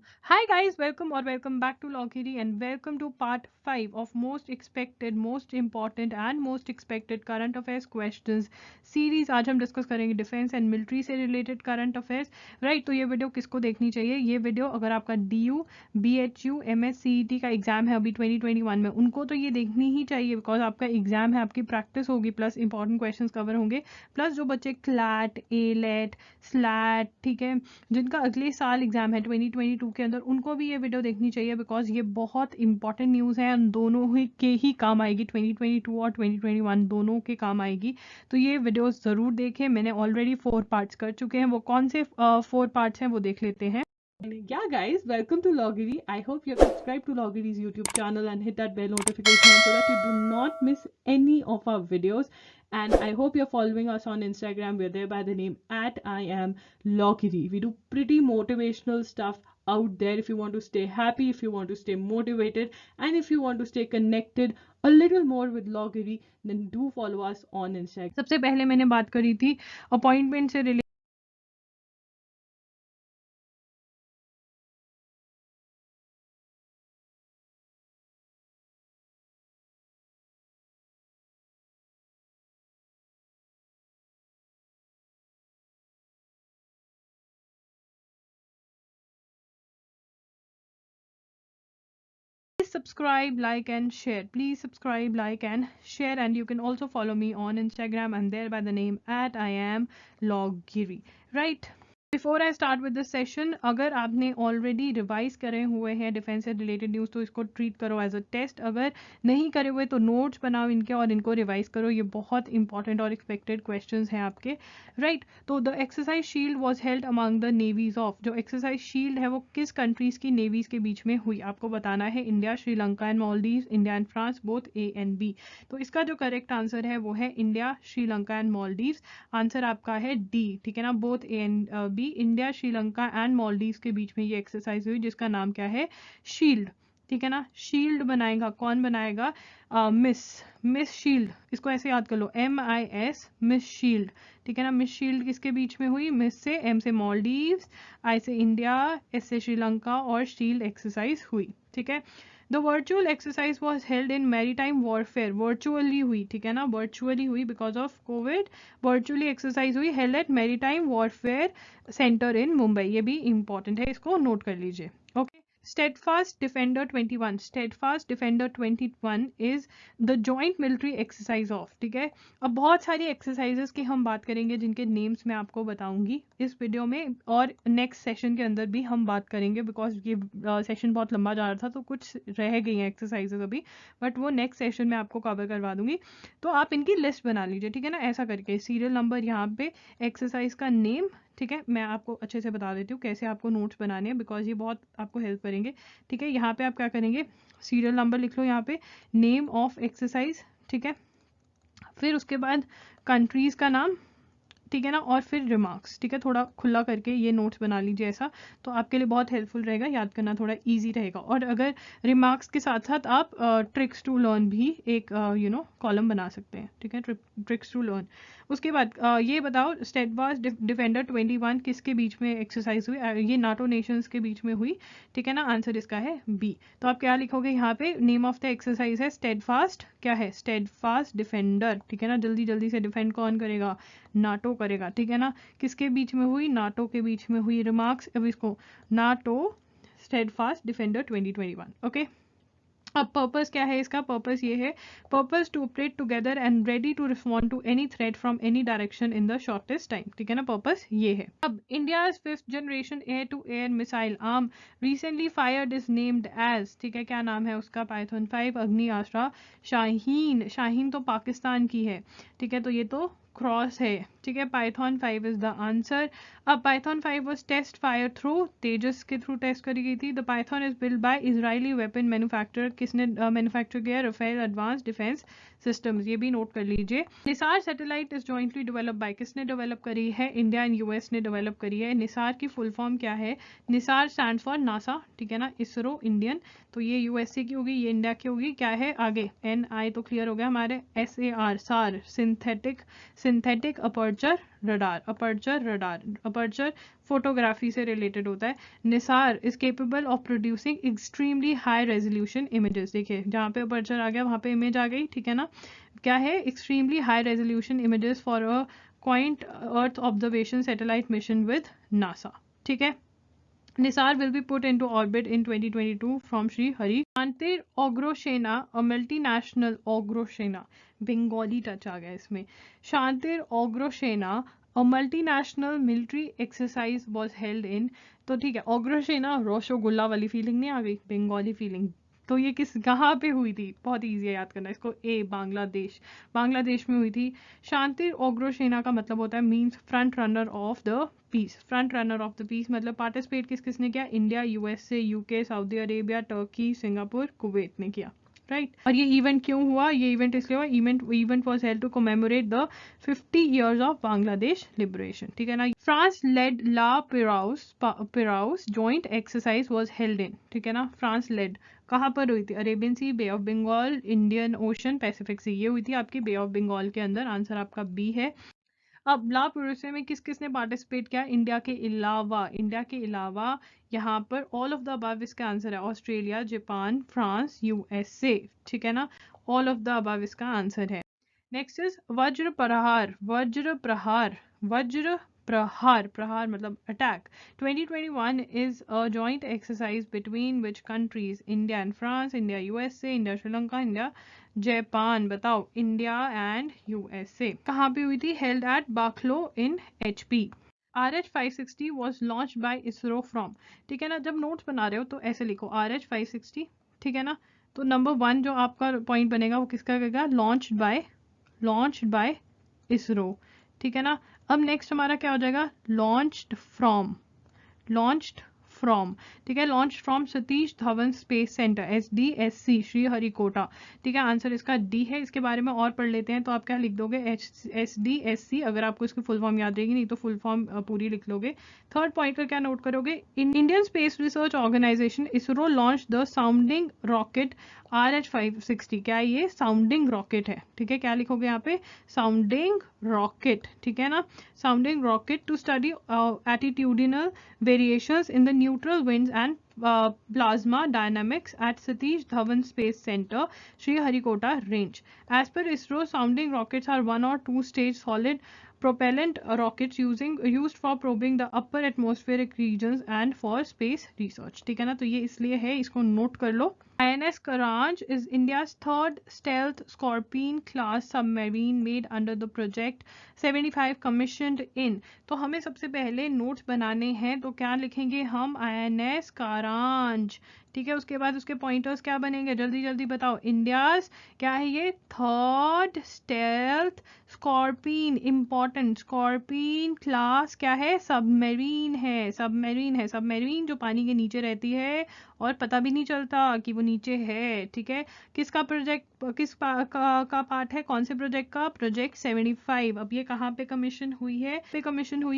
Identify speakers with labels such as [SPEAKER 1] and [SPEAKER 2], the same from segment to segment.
[SPEAKER 1] Hi guys, welcome or welcome back to Logiri and welcome to part 5 of most expected, most important and most expected current affairs questions series। आज हम discuss करेंगे defence and military से related current affairs. Right, तो ये video किसको देखनी चाहिए? ये वीडियो अगर आपका DU, BHU, MS CET का एग्जाम है अभी 2021 में, उनको तो ये देखनी ही चाहिए बिकॉज आपका एग्जाम है, आपकी प्रैक्टिस होगी, प्लस इंपॉर्टेंट क्वेश्चंस कवर होंगे। प्लस जो बच्चे क्लैट, एलेट, स्लैट, ठीक है, जिनका अगले साल एग्जाम है 2022 के अंदर, उनको भी ये वीडियो देखनी चाहिए बिकॉज ये बहुत इंपॉर्टेंट न्यूज़ है, दोनों ही काम आएगी, 2022 और 2021 दोनों के काम आएगी। तो ये वीडियो ज़रूर देखें। मैंने ऑलरेडी 4 पार्ट्स कर चुके हैं, वो कौन से 4 पार्ट्स हैं वो देख लेते हैं। Yeah guys, welcome to Logiri. I hope you're subscribed to Logiri's YouTube channel and hit that bell notification so that you do not miss any of our videos. And I hope you're following us on Instagram. We're there by the name @IamLogiri. We do pretty motivational stuff out there if you want to stay happy, if you want to stay motivated, and if you want to stay connected a little more with Logiri, then do follow us on Instagram. सबसे पहले मैंने बात करी थी appointment से related. Subscribe, like and share. Please subscribe, like and share, and you can also follow me on Instagram and there by the name @IamLogiri. Right, before I start with this session, अगर आपने already revise करे हुए हैं defence से related news तो इसको treat करो as a test. अगर नहीं करे हुए तो नोट्स बनाओ इनके और इनको रिवाइज करो। ये बहुत इंपॉर्टेंट और एक्सपेक्टेड क्वेश्चंस हैं आपके। राइट, तो the exercise shield was held among the navies of, जो एक्सरसाइज शील्ड है वो किस कंट्रीज की नेवीज के बीच में हुई? आपको बताना है India, Sri Lanka and Maldives, India and France, both A and B। तो इसका जो करेक्ट आंसर है वो है India, Sri Lanka and Maldives. Answer आपका है D, ठीक है ना, both A and B, India, Sri Lanka and Maldives के बीच में ये एक्सरसाइज हुई जिसका नाम क्या है? शील्ड, ठीक है ना। शील्ड बनाएगा कौन? बनाएगा मिस शील्ड। इसको ऐसे याद कर लो, MIS, मिस शील्ड, ठीक है ना। मिस शील्ड किसके बीच में हुई? मिस से M से मालदीव्स, I से इंडिया, S से श्रीलंका और शील्ड एक्सरसाइज हुई, ठीक है। The virtual exercise was held in maritime warfare, virtually हुई, ठीक है ना, वर्चुअली हुई because of covid. Virtually exercise हुई held at maritime warfare centre in Mumbai. ये भी इंपॉर्टेंट है, इसको नोट कर लीजिए। Okay, Steadfast Defender 21, Steadfast Defender 21 is the joint military exercise of, ठीक है। अब बहुत सारी एक्सरसाइजेस की हम बात करेंगे जिनके नेम्स मैं आपको बताऊंगी इस वीडियो में, और नेक्स्ट सेशन के अंदर भी हम बात करेंगे बिकॉज ये सेशन बहुत लंबा जा रहा था तो कुछ रह गई हैं एक्सरसाइजेस अभी, बट वो नेक्स्ट सेशन में आपको कवर करवा दूंगी। तो आप इनकी लिस्ट बना लीजिए, ठीक है ना, ऐसा करके सीरियल नंबर यहाँ पे, एक्सरसाइज का नेम, ठीक है। मैं आपको अच्छे से बता देती हूँ कैसे आपको नोट्स बनाने हैं बिकॉज ये बहुत आपको हेल्प करेंगे, ठीक है। यहाँ पे आप क्या करेंगे, सीरियल नंबर लिख लो यहाँ पे, नेम ऑफ एक्सरसाइज, ठीक है, फिर उसके बाद कंट्रीज का नाम, ठीक है ना, और फिर रिमार्क्स, ठीक है। थोड़ा खुला करके ये नोट्स बना लीजिए ऐसा, तो आपके लिए बहुत हेल्पफुल रहेगा, याद करना थोड़ा इजी रहेगा। और अगर रिमार्क्स के साथ साथ आप ट्रिक्स टू लर्न भी एक कॉलम बना सकते हैं, ठीक है, ट्रिक्स टू लर्न। उसके बाद ये बताओ, स्टेडफास्ट डिफेंडर 21 किसके बीच में एक्सरसाइज हुई? ये नाटो नेशंस के बीच में हुई, ठीक है ना। आंसर इसका है B। तो आप क्या लिखोगे यहाँ पे? नेम ऑफ द एक्सरसाइज है स्टेडफास्ट, क्या है? स्टेडफास्ट डिफेंडर, ठीक है ना। जल्दी जल्दी से डिफेंड कौन करेगा? नाटो करेगा, ठीक है ना। किसके बीच में हुई? नाटो के बीच में हुई। रिमार्क्स अब इसको, नाटो स्टेडफास्ट डिफेंडर 2021, ओके। अब पर्पस क्या है इसका? पर्पस ये है, purpose to operate together and ready to respond to any threat from any direction in the shortest time, ठीक है ना, पर्पस ये है। अब India's 5th generation air to air missile arm recently fired is named as, ठीक है, क्या नाम है उसका? पाइथन 5 अग्नियास्त्र शाहीन। शाहीन तो पाकिस्तान की है, ठीक है, तो ये तो क्रॉस है, ठीक है। Python 5 is the answer. अब python 5 was test fire through, Tejas के थ्रू टेस्ट करी गई थी। The python is build by Israeli weapon manufacturer, किसने मैन्युफैक्चर किया? राफेल एडवांस डिफेंस सिस्टम्स, ये भी नोट कर लीजिए। NISAR satellite is jointly develop by, किसने डेवलप करी है? इंडिया एंड US ने डेवलप करी है। निसार की फुल फॉर्म क्या है? निसार स्टैंड्स फॉर नासा, ठीक है ना, इसरो इंडियन, तो ये USA की होगी, ये इंडिया की होगी। क्या है आगे? NI तो क्लियर हो गया हमारे, SAR, सार synthetic aperture radar, aperture radar, aperture photography से रिलेटेड होता है। Nisar is capable of producing extremely high resolution images. देखिए जहाँ पे अपर्चर आ गया वहाँ पे इमेज आ गई, ठीक है ना। क्या है, extremely high resolution images for a coined earth observation satellite mission with NASA, ठीक है। Nisar will be put into orbit in 2022 from Sri Hari. Shantir Ogroshena, a multinational Ogroshena, Bengali touch आ गया इसमें। Shantir Ogroshena, a multinational military exercise was held in, तो ठीक है, Ogroshena rasgulla वाली feeling नहीं आ गई, बंगाली फीलिंग। तो ये किस कहाँ पे हुई थी, बहुत ईजी है याद करना इसको। ए बांग्लादेश, बांग्लादेश में हुई थी। शांतिर ओग्रोशेना का मतलब होता है means front runner of the peace, front runner of the peace मतलब पार्टिसिपेट किस किसने किया, India, USA, UK, Saudi Arabia, Turkey, Singapore, Kuwait ने किया, राइट। और ये इवेंट क्यों हुआ, ये इवेंट इसलिए हुआ, event was held to commemorate the 50 years of Bangladesh liberation, ठीक है ना। France led La Perouse joint exercise was held in, ठीक है ना। फ्रांस लेड कहाँ पर हुई थी, Arabian Sea, Bay of Bengal, Indian Ocean, Pacific Sea, ये हुई थी आपकी बे ऑफ बंगाल के अंदर। आंसर आपका बी है। अब ला पुरुषे में किस किसने पार्टिसिपेट किया, इंडिया के अलावा यहाँ पर ऑल ऑफ द अबव इसका आंसर है, ऑस्ट्रेलिया, जापान, फ्रांस, यूएसए, ठीक है ना। ऑल ऑफ द अबव इसका आंसर है। नेक्स्ट इज वज्र प्रहार, प्रहार मतलब attack. 2021 is a joint exercise between which countries, India and France, India USA, India Sri Lanka, India Japan. बताओ, इंडिया एंड यूएसए। कहाँ पे हुई थी, held at Bakhloh in HP। RH-560 was launched by ISRO from, ठीक है ना। जब नोट्स बना रहे हो तो ऐसे लिखो RH-560, ठीक है ना। तो नंबर 1 जो आपका पॉइंट बनेगा वो किसका रहेगा, लॉन्च्ड बाय इसरो, ठीक है ना। अब नेक्स्ट हमारा क्या हो जाएगा, लॉन्च्ड फ्रॉम, ठीक है, launch from Satish Dhawan space centre, SDSC, Sriharikota, ठीक है। आंसर इसका डी है। इसके बारे में और पढ़ लेते हैं, तो आप क्या लिख दोगे, SDSC, अगर आपको इसकी फुल फॉर्म याद रहेगी, नहीं तो फुल फॉर्म पूरी लिख लोगे। थर्ड पॉइंट पर क्या नोट करोगे, Indian space research organisation ISRO launch the sounding rocket RH-560। क्या ये साउंडिंग रॉकेट है, ठीक है। क्या लिखोगे यहाँ पे, साउंडिंग रॉकेट, ठीक है ना। Sounding rocket to study attitudinal variations in the neutral winds and plasma dynamics at Satish Dhawan Space Center, Sriharikota Range. As per ISRO, sounding rockets are 1 or 2 stage solid propellant rockets used for probing the upper atmospheric regions and for space research, ठीक है ना। तो ये इसलिए है, इसको note कर लो। INS Karanj is India's third stealth Scorpene class submarine made under the project 75 commissioned in। तो हमें सबसे पहले नोट्स बनाने हैं, तो क्या लिखेंगे हम, INS कारांज, ठीक है। उसके बाद उसके पॉइंटर्स क्या बनेंगे, जल्दी जल्दी बताओ। इंडियाज क्या है ये, third stealth Scorpene, important, Scorpene class क्या है, सबमरीन जो पानी के नीचे रहती है और पता भी नहीं चलता कि वो नीचे है, ठीक है। किसका प्रोजेक्ट, का पार्ट है, कौन से प्रोजेक्ट का, प्रोजेक्ट 75। अब ये कहाँ पे कमीशन हुई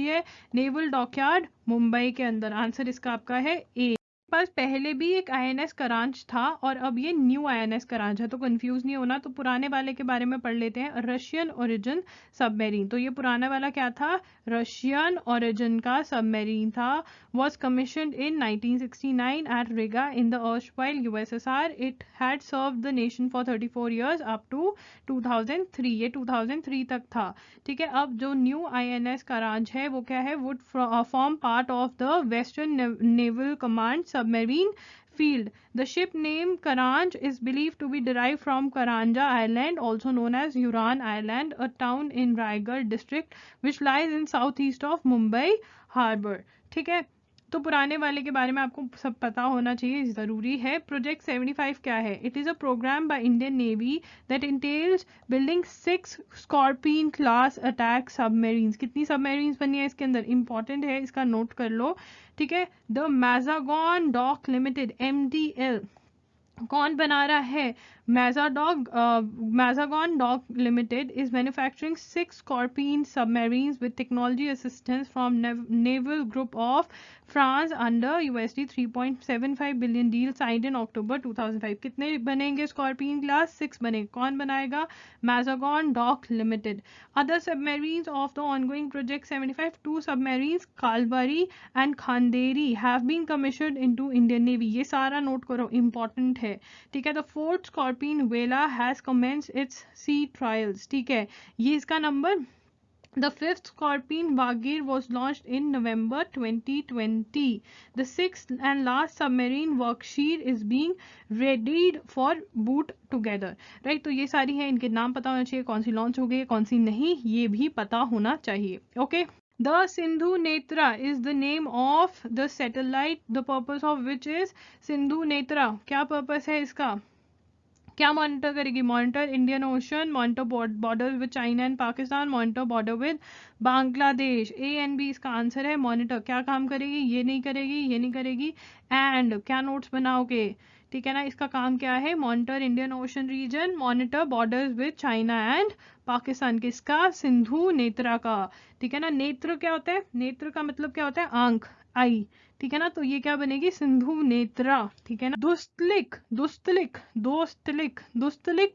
[SPEAKER 1] है, नेवल डॉकयार्ड मुंबई के अंदर। आंसर इसका आपका है ए। पास पहले भी एक INS करांच था और अब ये न्यू INS करांच है, तो कंफ्यूज नहीं होना। तो पुराने वाले के बारे में पढ़ लेते हैं, रशियन ओरिजिन सबमरीन। तो ये पुराना वाला क्या था, रशियन ओरिजिन का सबमरीन था। was commissioned in 1969 at Riga in the erstwhile USSR. It had served the nation for 34 years up to 2003। ये 2003 तक था, ठीक है। अब जो न्यू INS करांच है वो क्या है, would form part of the Western Naval Command submarine field. The ship name Karanj is believed to be derived from Karanja Island, also known as Huron Island, a town in Raigad district which lies in southeast of Mumbai harbor, ठीक है। तो पुराने वाले के बारे में आपको सब पता होना चाहिए, ज़रूरी है। प्रोजेक्ट 75 क्या है, it is a programme by Indian navy that entails building 6 Scorpene class attack submarines. कितनी सबमरीन्स बनी है इसके अंदर, इंपॉर्टेंट है, इसका नोट कर लो, ठीक है। The Mazagon dock limited, MDL, कौन बना रहा है, Mazagon Dock Limited is manufacturing 6 Scorpene submarines with technology assistance from Naval Group of France under USD 3.75 billion deal signed in October 2005. कितने बनेंगे Scorpene class? 6 बनेंगे. कौन बनाएगा? Mazagon Dock Limited. Other submarines of the ongoing project 75, 2 submarines Kalvari and Khanderi have been commissioned into Indian Navy. ये सारा note करो, important है. ठीक है. The 4th Scorpene Vela has commenced its sea trials. ठीक है. ये इसका number. The 5th Scorpene Vagir was launched in November 2020. The 6th and last submarine Workshire is being readied for boot together. Right? तो ये सारी है, इनके नाम पता होना चाहिए, कौन सी लॉन्च हो गई, कौन सी नहीं, ये भी पता होना चाहिए. Okay? The Sindhu Netra is the name of the satellite, the purpose of which is Sindhu Netra. क्या purpose है इसका? क्या मॉनिटर करेगी? Monitor Indian ocean, monitor border with China and Pakistan, monitor border with Bangladesh. A and B इसका answer है. Monitor क्या काम करेगी? ये नहीं करेगी, ये नहीं करेगी. एंड क्या नोट्स बनाओगे? ठीक है ना. इसका काम क्या है? Monitor Indian ocean region, monitor borders with China and Pakistan. किसका? सिंधु नेत्रा का. ठीक है ना. नेत्र क्या होता है? नेत्र का मतलब क्या होता है? आंख, आई. ठीक है ना. तो ये क्या बनेगी? सिंधु नेत्रा. ठीक है ना. दुस्तलिक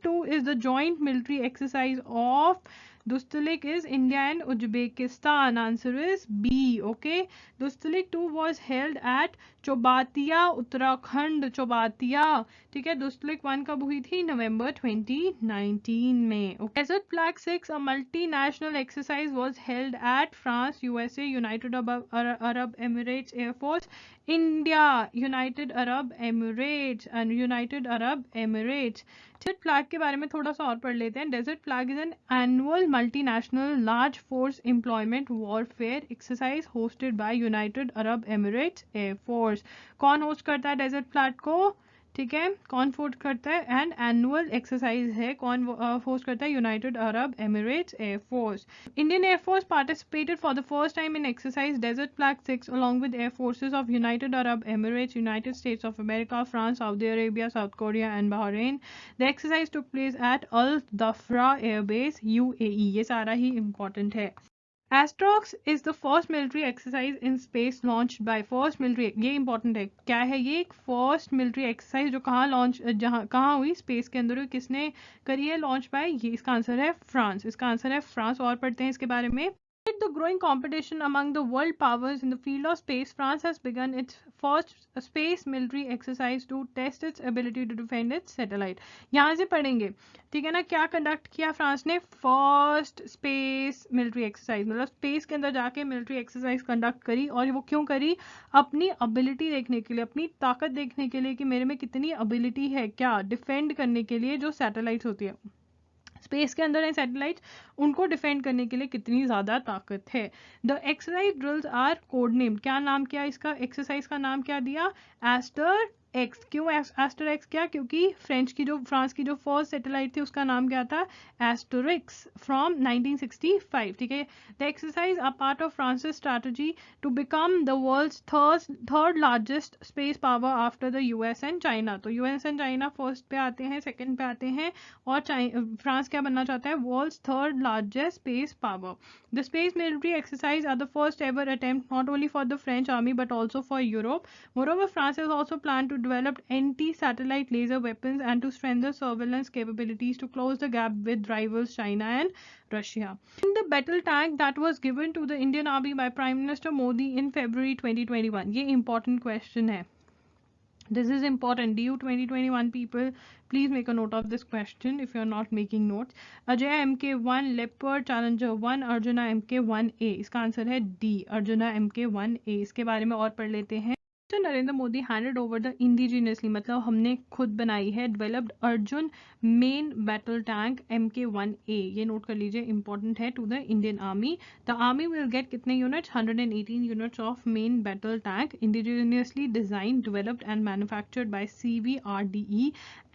[SPEAKER 1] 2 is the joint military exercise of Dustalik is India and Uzbekistan. Answer is B. Okay. Dustalik 2 was held at Chobatia, Uttarakhand. Chobatia. ठीक है. Dustalik 1 कब हुई थी? November 2019 में. Okay. Desert Flag 6, a multinational exercise, was held at France, USA, United Arab Emirates Air Force, India, United Arab Emirates and United Arab Emirates. Desert flag के बारे में थोड़ा सा और पढ़ लेते हैं. Desert flag is an annual multinational large force employment warfare exercise hosted by United Arab Emirates air force. कौन होस्ट करता है डेजर्ट फ्लैग को? ठीक है. कौन होस्ट करता है? एंड एनुअल एक्सरसाइज है. कौन होस्ट करता है? United Arab Emirates air force. Indian air force participated for the first time in exercise desert flag 6 along with air forces of United Arab Emirates, United States of America, France, Saudi Arabia, South Korea and Bahrain. The exercise took place at Al Dhafra Air Base, UAE. ये सारा ही important है. Astrox is the first military exercise in space launched by first military. ये important है. क्या है ये? first military exercise जो कहाँ हुई? स्पेस के अंदर हुई. किसने करी है? Launch by. ये इसका आंसर है फ्रांस. इसका आंसर है फ्रांस. और पढ़ते हैं इसके बारे में. Amid the growing competition among the world powers in the field of space, France has begun its first space military exercise to test its ability to defend its satellite. यहाँ से पढ़ेंगे. ठीक है ना. क्या कंडक्ट किया फ्रांस ने? First space military exercise, मतलब स्पेस के अंदर जाके मिलिट्री एक्सरसाइज कंडक्ट करी. और वो क्यों करी? अपनी एबिलिटी देखने के लिए, अपनी ताकत देखने के लिए कि मेरे में कितनी एबिलिटी है, क्या डिफेंड करने के लिए जो सैटेलाइट्स होती है स्पेस के अंदर है सैटेलाइट, उनको डिफेंड करने के लिए कितनी ज्यादा ताकत है. The exercise drills are code name. क्या नाम किया इसका? एक्सरसाइज का नाम क्या दिया? Aster X. क्यों एस्टर एक्स? क्या? क्योंकि फ्रांस की जो फर्स्ट सैटेलाइट थी उसका नाम क्या था? Asterix from 1965. ठीक है. The exercise are part of France's strategy to become the world's third largest space power after the US and China. तो यूएस एंड चाइना फर्स्ट पे आते हैं, सेकंड पे आते हैं, और फ्रांस क्या बनना चाहता है? World's third largest space power. The space military exercise are the first ever attempt not only for the French army but also for Europe. Moreover, France has also planned to develop anti-satellite laser weapons and to strengthen surveillance capabilities to close the gap with rivals China and Russia. In the battle tank that was given to the Indian Army by Prime Minister Modi in February 2021. ये important question है. This is important. DU 2021 people, please make a note of this question if you are not making notes. Ajaya MK1, Leopard Challenger 1, Arjuna MK1A. इसका answer है D, Arjuna MK1A. इसके बारे में और पढ़ लेते हैं. Narendra Modi handed over the indigenously, मतलब हमने खुद बनाई है, developed Arjun main battle tank MK1A. ये नोट कर लीजिए, इंपॉर्टेंट है, to the Indian army. The army will get कितने units? 118 units of main battle tank indigenously design, developed and manufactured by CVRDE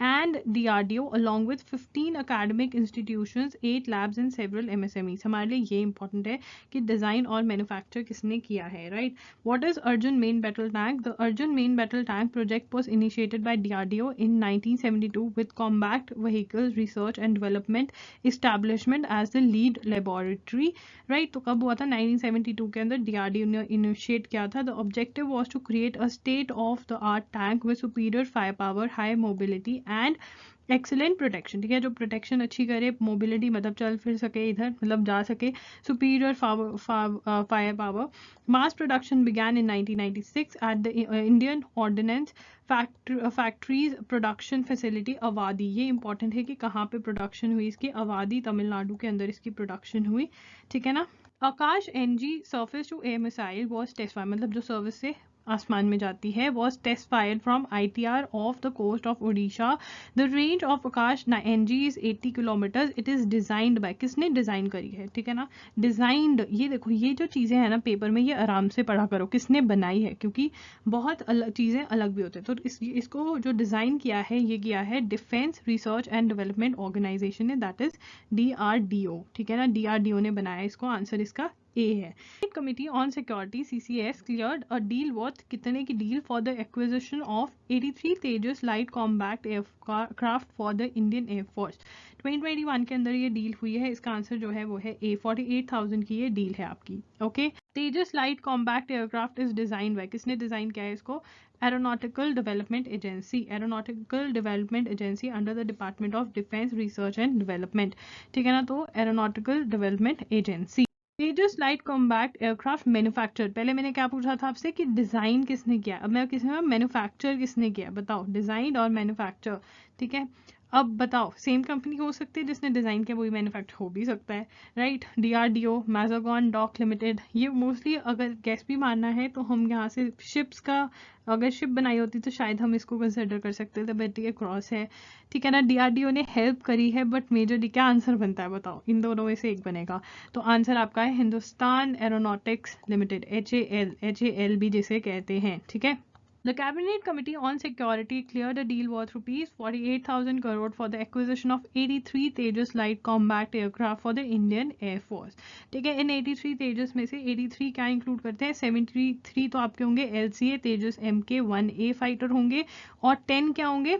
[SPEAKER 1] and DRDO along with 15 academic institutions, 8 labs and several MSMEs. हमारे लिए ये important है कि design और manufacture किसने किया है. Right. What is Arjun main battle tank? the Arjun main battle tank project was initiated by DRDO in 1972 with Combat Vehicles Research and Development Establishment as the lead laboratory. Right, तो कब हुआ था? 1972 के अंदर DRDO ने इनिशिएट किया था. The objective was to create a state of the art tank with superior firepower, high mobility and excellent protection. ठीक है, जो प्रोटेक्शन अच्छी करे, मोबिलिटी मतलब चल फिर सके, इधर मतलब जा सके, superior fire power. Mass production began in 1996 at the Indian ordnance factories production facility Avadi. ये इंपॉर्टेंट है कि कहाँ पे प्रोडक्शन हुई इसकी. अवादी तमिलनाडु के अंदर इसकी प्रोडक्शन हुई. ठीक है ना. Akash NG surface to air missile was test fire, मतलब जो सर्विस से आसमान में जाती है, was test fire from ITR of the coast of Orissa. The range of Akash NG is 80 kilometre. It is designed by, किसने डिजाइन करी है? ठीक है ना, डिजाइंड. ये देखो, ये जो चीजें हैं ना पेपर में, ये आराम से पढ़ा करो किसने बनाई है, क्योंकि बहुत अलग चीजें अलग भी होते हैं. तो इसको जो डिजाइन किया है, ये किया है defence research and development organisation ने, दैट इज DRDO. ठीक है ना, DRDO ने बनाया इसको. आंसर इसका A है. Committee on security CCS cleared a deal worth, कितने की deal? For the acquisition of 83 Tejas light combat aircraft for the Indian air force. 2021 के अंदर ये डील हुई है. इसका आंसर जो है वो है A. 48,000 की ये डील है आपकी. Okay, Tejas light combat aircraft is design by, किसने डिजाइन किया है इसको? Aeronautical Development Agency. Aeronautical Development Agency under the Department of Defense Research and Development. ठीक है ना, तो Aeronautical Development Agency. तेजस लाइट कॉम्बैट एयरक्राफ्ट मैन्युफैक्चर. पहले मैंने क्या पूछा था आपसे कि डिजाइन किसने किया, अब मैं किसने मैन्युफैक्चर किसने किया, बताओ. डिजाइन और मैन्युफैक्चर. ठीक है, अब बताओ, सेम कंपनी हो सकती है, जिसने डिजाइन किया वही मैन्युफैक्चर हो भी सकता है. Right, DRDO, Mazagon dock limited. ये मोस्टली अगर गैस भी मानना है तो हम यहाँ से शिप्स का, अगर शिप बनाई होती तो शायद हम इसको कंसिडर कर सकते थे, बट ये क्रॉस है. ठीक है ना, DRDO ने हेल्प करी है, बट मेजरली क्या आंसर बनता है बताओ? इन दोनों में से एक बनेगा. तो आंसर आपका है हिंदुस्तान एरोनॉटिक्स लिमिटेड, HAL भी जिसे कहते हैं. ठीक है. The Cabinet Committee on Security cleared a deal worth rupees 48,000 crore for the acquisition of 83 Tejas light combat aircraft for the Indian Air Force. ठीक है, इन 83 तेजस में से 83 क्या इंक्लूड करते हैं? 73 तो आपके होंगे LCA तेजस MK-1A फाइटर होंगे, और 10 क्या होंगे?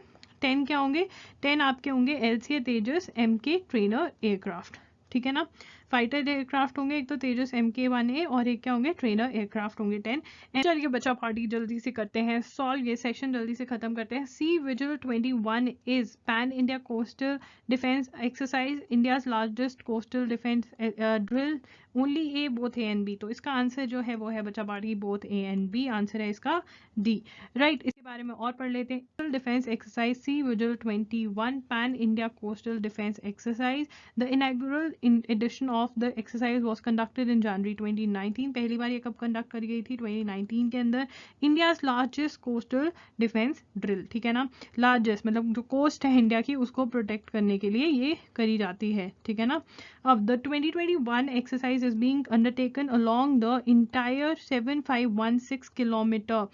[SPEAKER 1] 10 आपके होंगे LCA तेजस MK ट्रेनर एयरक्राफ्ट. ठीक है ना, फाइटर एयरक्राफ्ट होंगे, एक तो तेजस MK-1A और एक क्या होंगे? ट्रेनर एयरक्राफ्ट होंगे 10. चलिए बच्चा पार्टी जल्दी से करते हैं सॉल्व, ये सेशन जल्दी से खत्म करते हैं. Sea vigil 21 is pan India coastal defence exercise, India's largest coastal defence drill. Only A, both A and B. तो इसका आंसर जो है वो है बच्चा party both A and B. Answer है इसका D. राइट, इसके बारे में और पढ़ लेते हैं. Coastal defence exercise sea vigil 21 pan India coastal defence exercise. The inaugural edition of the exercise was conducted in January 2019. पहली बार ये कब कंडक्ट करी गई थी? 2019 के अंदर. India's largest coastal defence drill. ठीक है ना, लार्जेस्ट मतलब जो कोस्ट है इंडिया की उसको प्रोटेक्ट करने के लिए ये करी जाती है. ठीक है ना. अब the 2021 exercise is being undertaken along the entire 7516 kilometre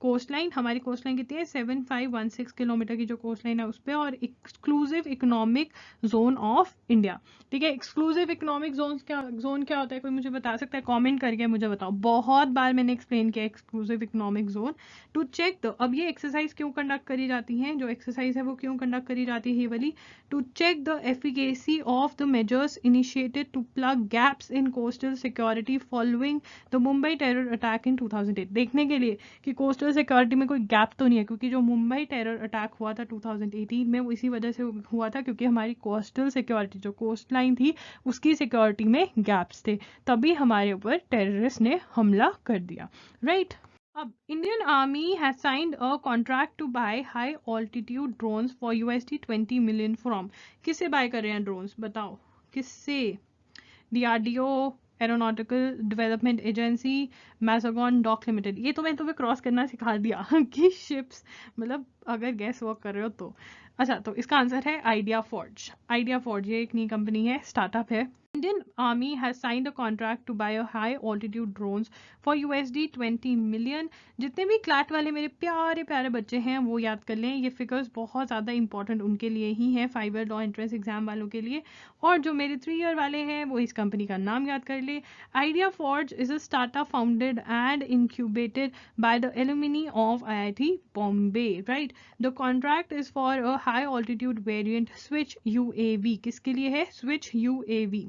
[SPEAKER 1] coast line. हमारी कोस्ट लाइन कितनी है? 7516 किलोमीटर की जो कोस्ट लाइन है उस पर, और exclusive economic zone of India. ठीक है, एक्सक्लूसिव इकोनॉमिक जोन क्या होता है? कोई मुझे बता सकता है? कमेंट करके मुझे बताओ. बहुत बार मैंने एक्सप्लेन किया exclusive economic zone. To check the, अब ये एक्सरसाइज क्यों कंडक्ट करी जाती है? जो एक्सरसाइज है वो क्यों कंडक्ट करी जाती है ये वाली? To check the efficacy of the measures initiated to plug gaps in coastal security following the Mumbai terror attack in 2008. देखने के लिए कि कोस्टल सिक्योरिटी में कोई गैप तो नहीं है, क्योंकि जो मुंबई टेरर अटैक हुआ था 2018 में वो इसी वजह से हुआ था, क्योंकि हमारी कोस्टल सिक्योरिटी जो कोस्ट लाइन थी उसकी सिक्योरिटी में गैप्स थे, तभी हमारे ऊपर टेररिस्ट ने हमला कर दिया. राइट. अब Indian army has signed a contract to buy high altitude drones for $20 million from. किससे बाय कर रहे हैं ड्रोन्स? बताओ किससे? DRDO, aeronautical development agency, Mazagon dock limited. ये तो मैं तुम्हें क्रॉस करना सिखा दिया कि शिप्स मतलब अगर गैस वर्क कर रहे हो तो. अच्छा, तो इसका आंसर है आइडिया फॉर्ज. आइडिया फॉर्ज ये एक नई कंपनी है, स्टार्टअप है. Indian Army has signed a contract to buy a high altitude drones for USD 20 million. जितने भी क्लैट वाले मेरे प्यारे प्यारे बच्चे हैं वो याद कर लें, ये फिगर्स बहुत ज़्यादा इंपॉर्टेंट उनके लिए ही है, 5 ईयर लॉ एंट्रेंस एग्जाम वालों के लिए, और जो मेरे 3 ईयर वाले हैं वो इस कंपनी का नाम याद कर ले। Idea forge is a startup founded and incubated by the alumni of IIT Bombay, right? The contract is for a high altitude variant Switch UAV. किसके लिए है? Switch UAV,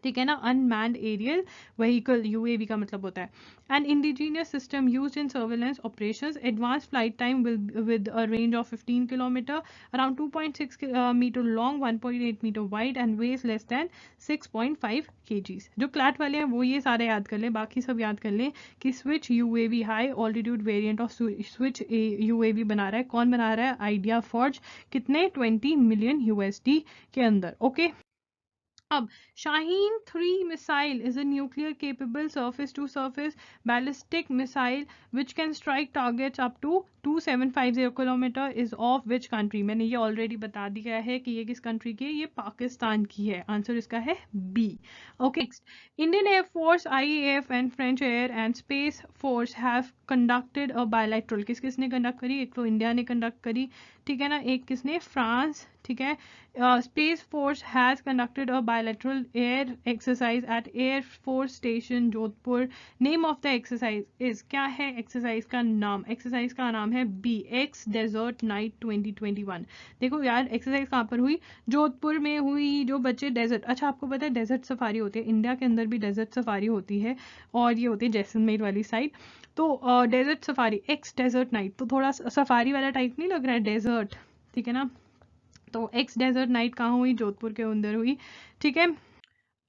[SPEAKER 1] ठीक है ना, अनमैन्ड एरियल व्हीकल, यूएवी का मतलब होता है, an indigenous system used in surveillance operations, advance flight time with a range of 15 kilometre, around 2.6 metre long, 1.8 metre wide and weighs less than 6.5 kgs। जो CLAT वाले हैं वो ये सारे याद कर लें, बाकी सब याद कर लें कि switch UAV high altitude variant off switch UAV बना रहा है, कौन बना रहा है? Idea forge. कितने? 20 मिलियन USD के अंदर, ओके। अब Shaheen 3 missile is a nuclear capable surface to surface ballistic missile which can strike targets up to 2750 kilometre, is of which country? मैंने ये ऑलरेडी बता दिया है कि ये किस कंट्री की है, ये पाकिस्तान की है। आंसर इसका है B, okay. Indian air force, IAF and French air and space force have conducted a bilateral, किस किसने कंडक्ट करी? एक तो इंडिया ने कंडक्ट करी, ठीक है ना, एक किसने? फ्रांस, ठीक है। Space force has conducted a bilateral air exercise at air force station Jodhpur. Name of the exercise is, क्या है एक्सरसाइज का नाम? एक्सरसाइज का नाम है बी, एक्स डेजर्ट नाइट 2021। देखो यार, एक्सरसाइज कहाँ पर हुई? जोधपुर में हुई। जो बच्चे डेजर्ट, अच्छा आपको पता है डेजर्ट सफारी होती है, इंडिया के अंदर भी डेजर्ट सफारी होती है, और ये होती है जैसलमेर वाली साइड। तो desert safari, X desert knight, तो थोड़ा सफारी वाला टाइप नहीं लग रहा है डेजर्ट, ठीक है ना। तो एक्स डेजर्ट नाइट कहाँ हुई? जोधपुर के अंदर हुई, ठीक है।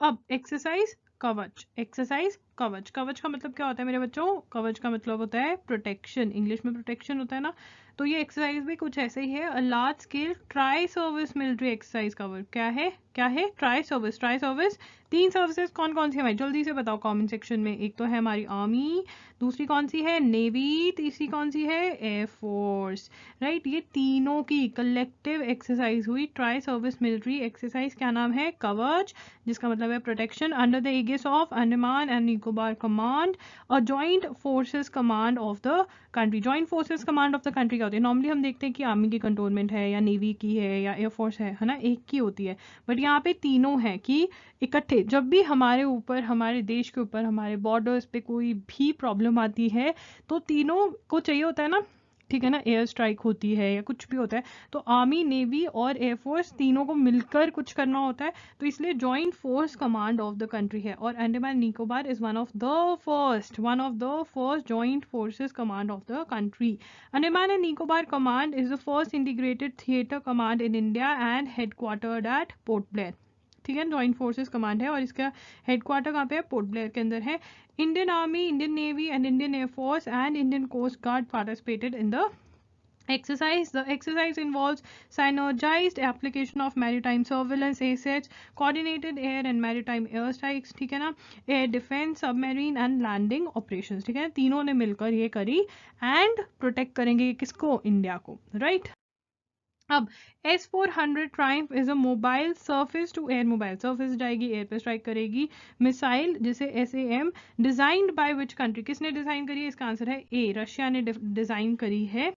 [SPEAKER 1] अब एक्सरसाइज कवच, एक्सरसाइज कवच, कवच का मतलब क्या होता है मेरे बच्चों? कवच का मतलब होता है प्रोटेक्शन, इंग्लिश में प्रोटेक्शन होता है ना, तो ये एक्सरसाइज भी कुछ ऐसे ही है। A large scale try service military exercise cover, क्या है? क्या है? Tri service. Tri service, 3 services कौन कौन सी है भाई? जल्दी से बताओ कमेंट सेक्शन में। एक तो है हमारी आर्मी, दूसरी कौन सी है? नेवी, तीसरी कौन सी है? Air force, right. ये तीनों की कलेक्टिव एक्सरसाइज हुई ट्राई सर्विस मिलिट्री एक्सरसाइज, क्या नाम है? कवच, जिसका मतलब है protection, under the aegis of Andaman and Nicobar command और joint forces command of the country. Joint forces command of the country क्या होती है? नॉर्मली हम देखते हैं कि आर्मी की कंटोनमेंट है या नेवी की है या एयरफोर्स है ना, एक की होती है, बट यहाँ पे तीनों है कि इकट्ठे जब भी हमारे ऊपर, हमारे देश के ऊपर, हमारे बॉर्डर्स पे कोई भी प्रॉब्लम आती है तो तीनों को चाहिए होता है ना, ठीक है ना, एयर स्ट्राइक होती है या कुछ भी होता है तो आर्मी, नेवी और एयरफोर्स तीनों को मिलकर कुछ करना होता है, तो इसलिए joint force command of the country है। और Andaman Nicobar is one of the first joint forces command of the country. Andaman and Nicobar command is the first integrated theatre command in India and headquartered at Port Blair, ठीक है। जॉइंट फोर्सेस कमांड है और इसका headquarter कहाँ पे है? पोर्ट ब्लेयर के अंदर है। Indian army, Indian navy and Indian air force and Indian coast guard participated in the exercise. The exercise involves synergized application of maritime surveillance assets, coordinated air and maritime air strikes, ठीक है ना, air defense, submarine and landing operations, ठीक है। तीनों ने मिलकर ये करी एंड प्रोटेक्ट करेंगे किसको? इंडिया को, राइट। अब S-400 Triumf is a mobile surface to air, mobile surface जाएगी, एयर पे स्ट्राइक करेगी, मिसाइल जिसे SAM, designed by which country, किसने डिजाइन करी है? इसका आंसर है ए, रशिया ने डिजाइन करी है।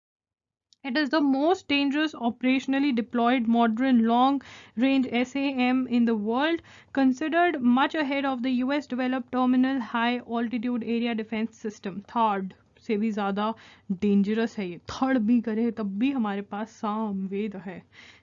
[SPEAKER 1] It is the most dangerous operationally deployed modern long-range SAM in the world, considered much ahead of the US developed Terminal High Altitude Area Defense System, THAAD से भी ज़्यादा डेंजरस है ये, third भी करे तब भी हमारे पास सामवेद है,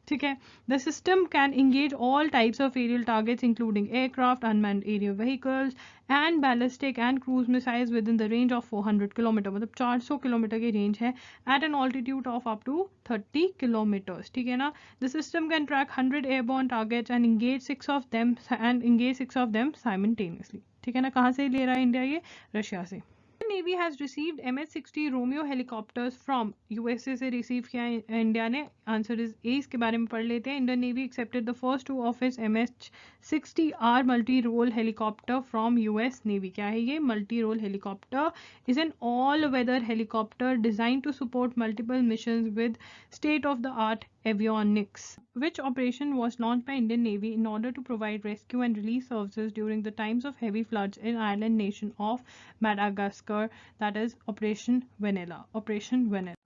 [SPEAKER 1] ठीक है। The system can engage all types of aerial targets including aircraft, unmanned aerial vehicles and ballistic and cruise missiles within the range of 400 kilometre, मतलब 400 किलोमीटर की रेंज है, at an altitude of up to 30 kilometres, ठीक है ना। The system can track 100 airborne targets and engage 6 of them simultaneously, ठीक है ना। कहाँ से ले रहा है इंडिया? ये रशिया से, navy has received MH-60 Romeo helicopters from USA से रिसीव किया इंडिया ने. Answer is A. इसके बारे में पढ़ लेते हैं. Indian navy accepted the first 2 of its MH-60R multi role helicopter from US navy. क्या है ये? Multi role helicopter is an all weather helicopter design to support multiple missions with state of the art avionics. Which operation was launched by Indian Navy in order to provide rescue and relief services during the times of heavy floods in island nation of Madagascar? That is Operation Vanilla. Operation Vanilla.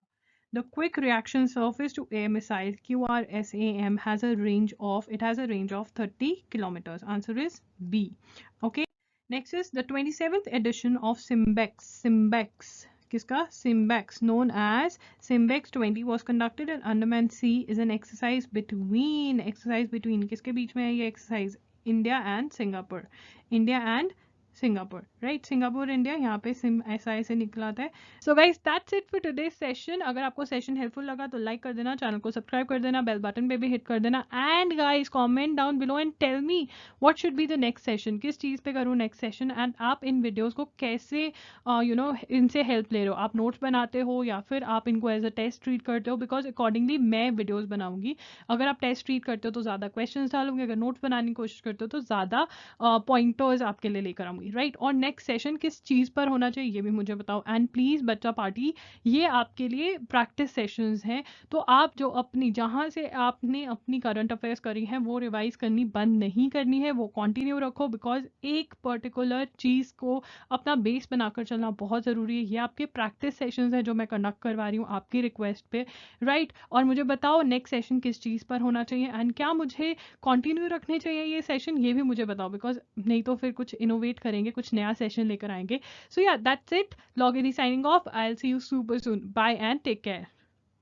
[SPEAKER 1] The Quick Reaction Surface to Air Missile QRSAM has a range of 30 kilometers. Answer is B. Okay. Next is the 27th edition of Simbex. किसका? Simbex, known as Simbex 20, was conducted in Andaman Sea. Is an exercise between किसके बीच में है ये exercise? India and Singapore. India and Singapore, right? Singapore, India, यहाँ पे SIM SI से निकला था. So guys, that's it for today's session. अगर आपको सेशन हेल्पफुल लगा तो लाइक कर देना, चैनल को सब्सक्राइब कर देना, बेल बटन पे भी हिट कर देना. And guys comment down below and tell me what should be the next session. किस चीज़ पे करूँ नेक्स्ट सेशन, एंड आप इन वीडियोस को कैसे इनसे हेल्प ले रहे हो. आप नोट्स बनाते हो या फिर आप इनको एज अ टेस्ट ट्रीट करते हो, बिकॉज अकॉर्डिंगली मैं वीडियोज़ बनाऊंगी. अगर आप टेस्ट ट्रीट करते हो तो ज़्यादा क्वेश्चन डालूंगी, अगर नोट्स बनाने की कोशिश करते हो तो ज़्यादा पॉइंटर्स आपके लिए लेकर आऊंगी, राइट? और नेक्स्ट सेशन किस चीज़ पर होना चाहिए ये भी मुझे बताओ. एंड प्लीज़ बच्चा पार्टी, ये आपके लिए प्रैक्टिस सेशंस हैं. तो आप जो जहाँ से आपने अपनी करंट अफेयर्स करी हैं वो रिवाइज करनी बंद नहीं करनी है, वो कंटिन्यू रखो. बिकॉज एक पर्टिकुलर चीज़ को अपना बेस बनाकर चलना बहुत ज़रूरी है. ये आपके प्रैक्टिस सेशंस हैं जो मैं कंडक्ट करवा रही हूँ आपकी रिक्वेस्ट पे, राइट? और मुझे बताओ नेक्स्ट सेशन किस चीज़ पर होना चाहिए, एंड क्या मुझे कंटिन्यू रखने चाहिए ये सेशन, ये भी मुझे बताओ. बिकॉज नहीं तो फिर कुछ इनोवेट करेंगे, कुछ नया सेशन लेकर आएंगे. सो या दैट्स इट. लॉगिरी signing off. I will see you super soon. Bye and take care.